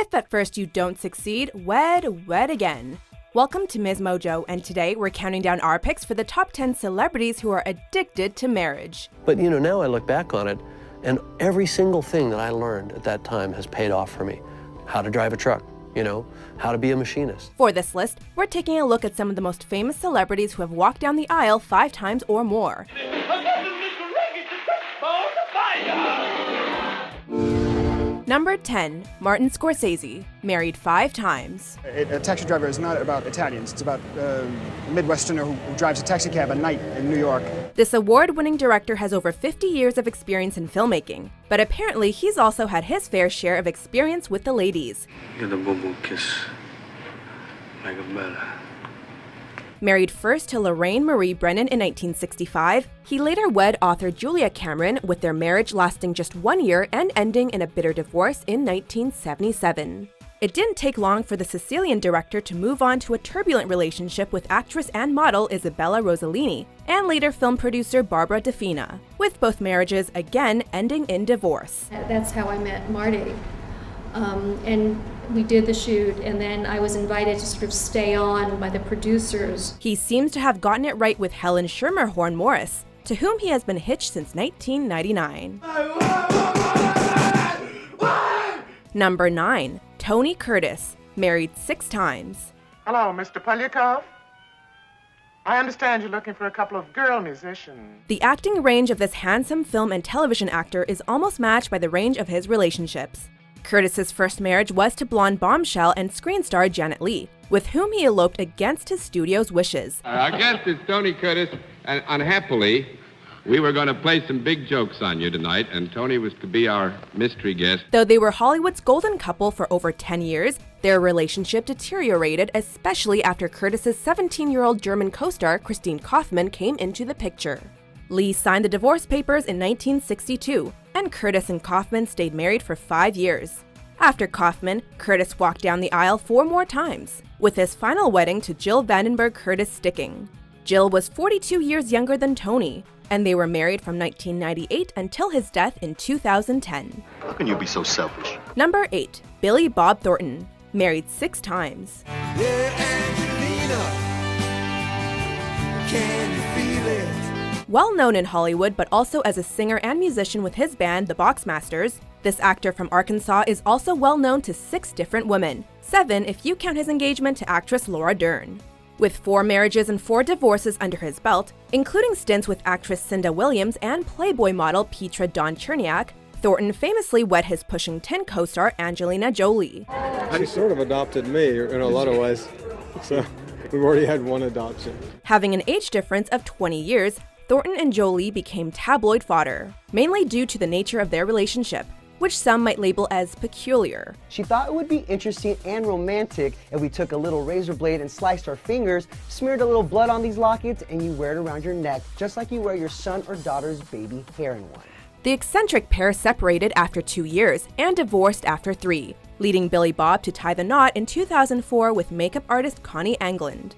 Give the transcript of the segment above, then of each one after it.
If at first you don't succeed, wed again. Welcome to MsMojo, and today we're counting down our picks for the top 10 celebrities who are addicted to marriage. But now I look back on it, and every single thing that I learned at that time has paid off for me. How to drive a truck, how to be a machinist. For this list, we're taking a look at some of the most famous celebrities who have walked down the aisle 5 times or more. Number 10, Martin Scorsese, married 5 times. A taxi driver is not about Italians. It's about a Midwesterner who drives a taxi cab at night in New York. This award-winning director has over 50 years of experience in filmmaking, but apparently he's also had his fair share of experience with the ladies. Get a boo-boo kiss like a better. Married first to Lorraine Marie Brennan in 1965, he later wed author Julia Cameron, with their marriage lasting just 1 year and ending in a bitter divorce in 1977. It didn't take long for the Sicilian director to move on to a turbulent relationship with actress and model Isabella Rossellini, and later film producer Barbara DeFina, with both marriages again ending in divorce. That's how I met Marty. And we did the shoot, and then I was invited to sort of stay on by the producers. He seems to have gotten it right with Helen Schermerhorn Morris, to whom he has been hitched since 1999. Number 9, Tony Curtis, married 6 times. Hello, Mr. Polyakov. I understand you're looking for a couple of girl musicians. The acting range of this handsome film and television actor is almost matched by the range of his relationships. Curtis's first marriage was to blonde bombshell and screen star Janet Leigh, with whom he eloped against his studio's wishes. Our guest is Tony Curtis, and unhappily, we were going to play some big jokes on you tonight, and Tony was to be our mystery guest. Though they were Hollywood's golden couple for over 10 years, their relationship deteriorated, especially after Curtis's 17-year-old German co-star Christine Kaufman came into the picture. Leigh signed the divorce papers in 1962, and Curtis and Kaufman stayed married for 5 years. After Kaufman, Curtis walked down the aisle 4 more times, with his final wedding to Jill Vandenberg Curtis sticking. Jill was 42 years younger than Tony, and they were married from 1998 until his death in 2010. How can you be so selfish? Number 8, Billy Bob Thornton, married 6 times. Yeah, Angelina, can you feel it? Well known in Hollywood, but also as a singer and musician with his band, the Boxmasters, this actor from Arkansas is also well known to 6 different women, 7 if you count his engagement to actress Laura Dern. With 4 marriages and 4 divorces under his belt, including stints with actress Cinda Williams and Playboy model Petra Dawn Cherniak, Thornton famously wed his Pushing Tin co-star Angelina Jolie. She sort of adopted me in a lot of ways, so we've already had 1 adoption. Having an age difference of 20 years, Thornton and Jolie became tabloid fodder, mainly due to the nature of their relationship, which some might label as peculiar. She thought it would be interesting and romantic if we took a little razor blade and sliced our fingers, smeared a little blood on these lockets, and you wear it around your neck, just like you wear your son or daughter's baby hair in one. The eccentric pair separated after 2 years and divorced after 3, leading Billy Bob to tie the knot in 2004 with makeup artist Connie Angland.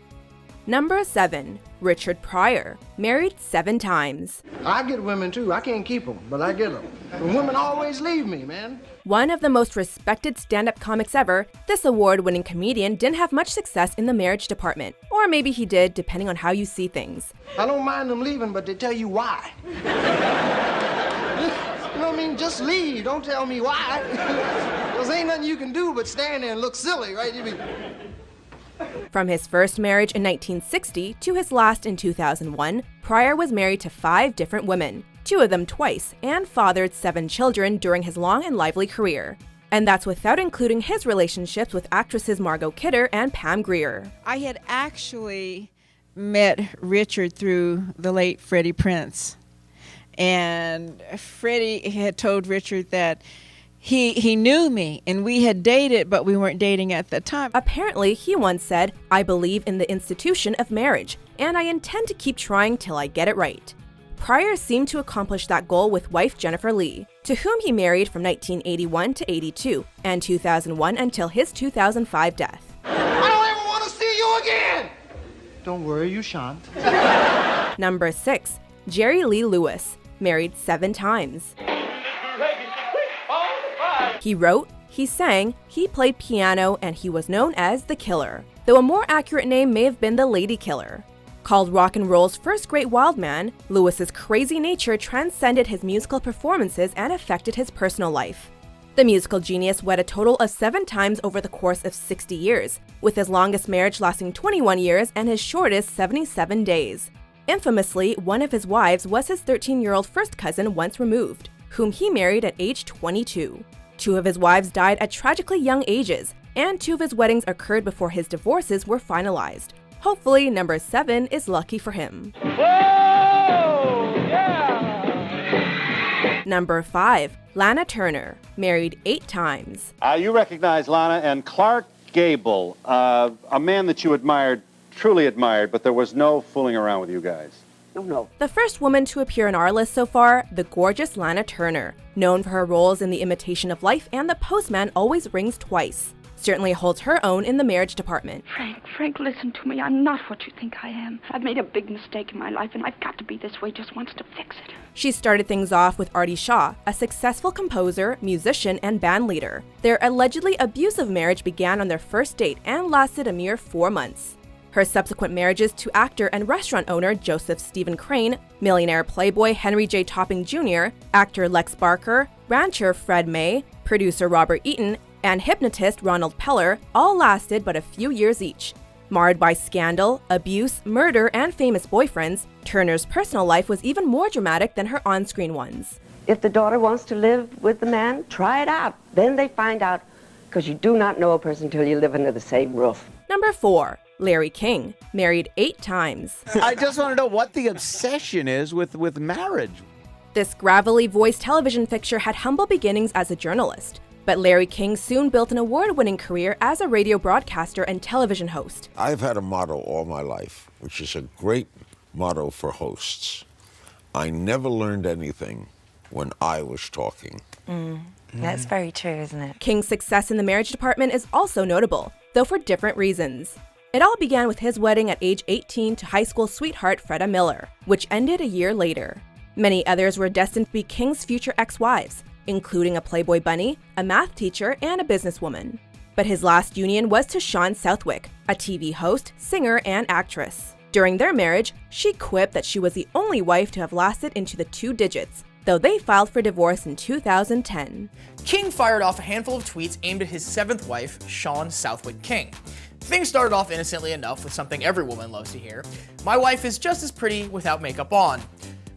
Number 7, Richard Pryor, married 7 times. I get women too. I can't keep them, but I get them. And women always leave me, man. One of the most respected stand-up comics ever, this award-winning comedian didn't have much success in the marriage department. Or maybe he did, depending on how you see things. I don't mind them leaving, but they tell you why. You know what I mean? Just leave. Don't tell me why. Because ain't nothing you can do but stand there and look silly, right? From his first marriage in 1960 to his last in 2001, Pryor was married to 5 different women, 2 of them twice, and fathered 7 children during his long and lively career. And that's without including his relationships with actresses Margot Kidder and Pam Grier. I had actually met Richard through the late Freddie Prinze. And Freddie had told Richard that he knew me, and we had dated, but we weren't dating at the time. Apparently, he once said, "I believe in the institution of marriage, and I intend to keep trying till I get it right." Pryor seemed to accomplish that goal with wife Jennifer Lee, to whom he married from 1981 to 82, and 2001 until his 2005 death. I don't ever want to see you again! Don't worry, you shan't. Number 6, Jerry Lee Lewis, married 7 times. He wrote, He sang, he played piano, and he was known as the Killer, though a more accurate name may have been the Lady Killer. Called rock and roll's first great wild man, Lewis's crazy nature transcended his musical performances and affected his personal life. The musical genius wed a total of 7 times over the course of 60 years, with his longest marriage lasting 21 years and his shortest 77 days. Infamously, one of his wives was his 13-year-old first cousin once removed, whom he married at age 22. 2 of his wives died at tragically young ages, and 2 of his weddings occurred before his divorces were finalized. Hopefully, number 7 is lucky for him. Whoa! Yeah! Number 5. Lana Turner, married 8 times. You recognize Lana and Clark Gable, a man that you admired, truly admired, but there was no fooling around with you guys. No. The first woman to appear on our list so far, the gorgeous Lana Turner, known for her roles in The Imitation of Life and The Postman Always Rings Twice, certainly holds her own in the marriage department. Frank, listen to me. I'm not what you think I am. I've made a big mistake in my life, and I've got to be this way just once to fix it. She started things off with Artie Shaw, a successful composer, musician, and band leader. Their allegedly abusive marriage began on their first date and lasted a mere 4 months. Her subsequent marriages to actor and restaurant owner Joseph Stephen Crane, millionaire playboy Henry J. Topping Jr., actor Lex Barker, rancher Fred May, producer Robert Eaton, and hypnotist Ronald Peller all lasted but a few years each. Marred by scandal, abuse, murder, and famous boyfriends, Turner's personal life was even more dramatic than her on-screen ones. If the daughter wants to live with the man, try it out. Then they find out, because you do not know a person until you live under the same roof. Number 4. Larry King, married 8 times. I just want to know what the obsession is with marriage. This gravelly voice television fixture had humble beginnings as a journalist, but Larry King soon built an award-winning career as a radio broadcaster and television host. I've had a motto all my life, which is a great motto for hosts. I never learned anything when I was talking. That's very true, isn't it? King's success in the marriage department is also notable, though for different reasons. It all began with his wedding at age 18 to high school sweetheart Freda Miller, which ended a year later. Many others were destined to be King's future ex-wives, including a Playboy bunny, a math teacher, and a businesswoman. But his last union was to Shawn Southwick, a TV host, singer, and actress. During their marriage, she quipped that she was the only wife to have lasted into the 2 digits, though they filed for divorce in 2010. King fired off a handful of tweets aimed at his 7th wife, Shawn Southwick King. Things started off innocently enough with something every woman loves to hear: "My wife is just as pretty without makeup on,"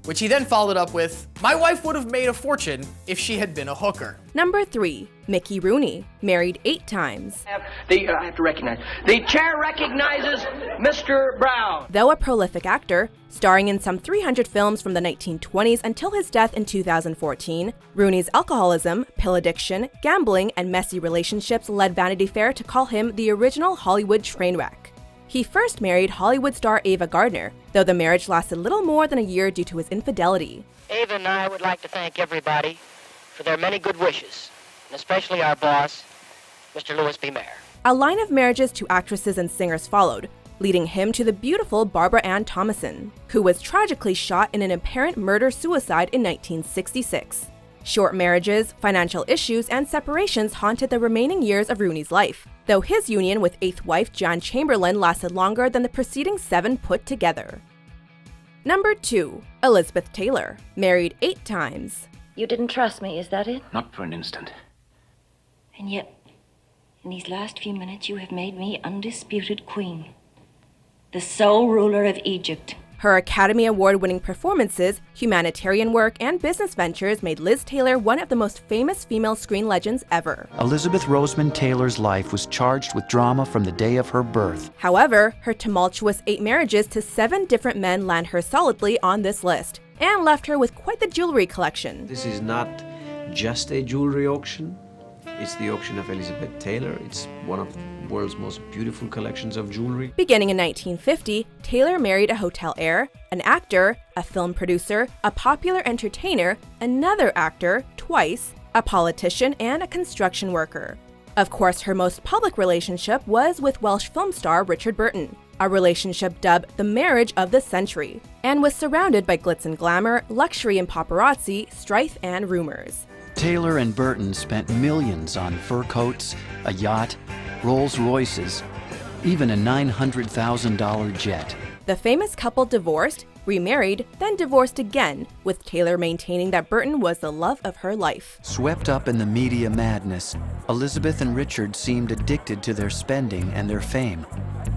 which he then followed up with, "My wife would have made a fortune if she had been a hooker." Number 3. Mickey Rooney, married 8 times. I have to recognize. The chair recognizes Mr. Brown. Though a prolific actor, starring in some 300 films from the 1920s until his death in 2014, Rooney's alcoholism, pill addiction, gambling, and messy relationships led Vanity Fair to call him the original Hollywood train wreck. He first married Hollywood star Ava Gardner, though the marriage lasted little more than a year due to his infidelity. Ava and I would like to thank everybody for their many good wishes, and especially our boss, Mr. Louis B. Mayer. A line of marriages to actresses and singers followed, leading him to the beautiful Barbara Ann Thomason, who was tragically shot in an apparent murder-suicide in 1966. Short marriages, financial issues, and separations haunted the remaining years of Rooney's life, though his union with 8th wife Jan Chamberlain lasted longer than the preceding 7 put together. Number 2. Elizabeth Taylor, married 8 times. You didn't trust me, is that it? Not for an instant. And yet, in these last few minutes, you have made me undisputed queen, the sole ruler of Egypt. Her Academy Award-winning performances, humanitarian work, and business ventures made Liz Taylor one of the most famous female screen legends ever. Elizabeth Roseman Taylor's life was charged with drama from the day of her birth. However, her tumultuous 8 marriages to 7 different men land her solidly on this list, and left her with quite the jewelry collection. This is not just a jewelry auction. It's the auction of Elizabeth Taylor. It's one of the world's most beautiful collections of jewelry. Beginning in 1950, Taylor married a hotel heir, an actor, a film producer, a popular entertainer, another actor, twice, a politician, and a construction worker. Of course, her most public relationship was with Welsh film star Richard Burton, a relationship dubbed the marriage of the century, and was surrounded by glitz and glamour, luxury and paparazzi, strife and rumors. Taylor and Burton spent millions on fur coats, a yacht, Rolls Royces, even a $900,000 jet. The famous couple divorced, remarried, then divorced again, with Taylor maintaining that Burton was the love of her life. Swept up in the media madness, Elizabeth and Richard seemed addicted to their spending and their fame.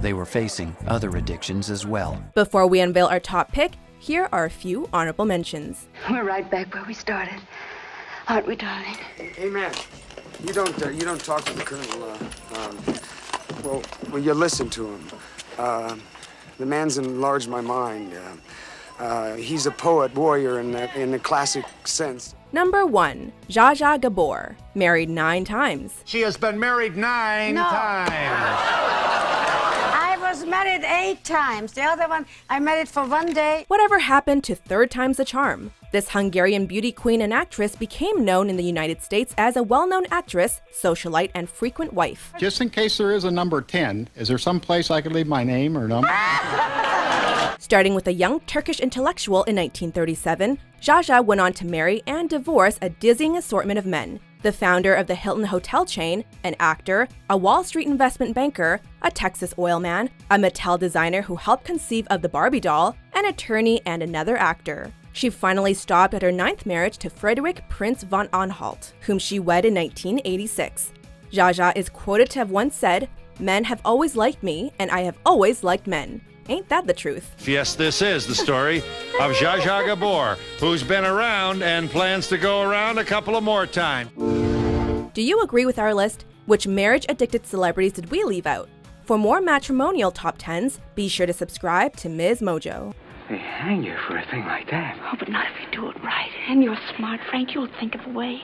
They were facing other addictions as well. Before we unveil our top pick, here are a few honorable mentions. We're right back where we started, aren't we, darling? Hey, man, you don't talk to the colonel. Well, you listen to him. The man's enlarged my mind. He's a poet, warrior in the classic sense. Number 1, Zsa Zsa Gabor, married 9 times. She has been married 9 times. I was married 8 times. The other one, I married for 1 day. Whatever happened to third time's the charm? This Hungarian beauty queen and actress became known in the United States as a well-known actress, socialite, and frequent wife. Just in case there is a number 10, is there some place I could leave my name or number? Starting with a young Turkish intellectual in 1937, Zsa Zsa went on to marry and divorce a dizzying assortment of men. The founder of the Hilton hotel chain, an actor, a Wall Street investment banker, a Texas oil man, a Mattel designer who helped conceive of the Barbie doll, an attorney, and another actor. She finally stopped at her 9th marriage to Friedrich Prince von Anhalt, whom she wed in 1986. Zsa Zsa is quoted to have once said, "Men have always liked me, and I have always liked men." Ain't that the truth? Yes, this is the story of Zsa Zsa Gabor, who's been around and plans to go around a couple of more times. Do you agree with our list? Which marriage-addicted celebrities did we leave out? For more matrimonial top 10s, be sure to subscribe to MsMojo. They hang you for a thing like that. Oh, but not if you do it right. And you're smart, Frank. You'll think of a way.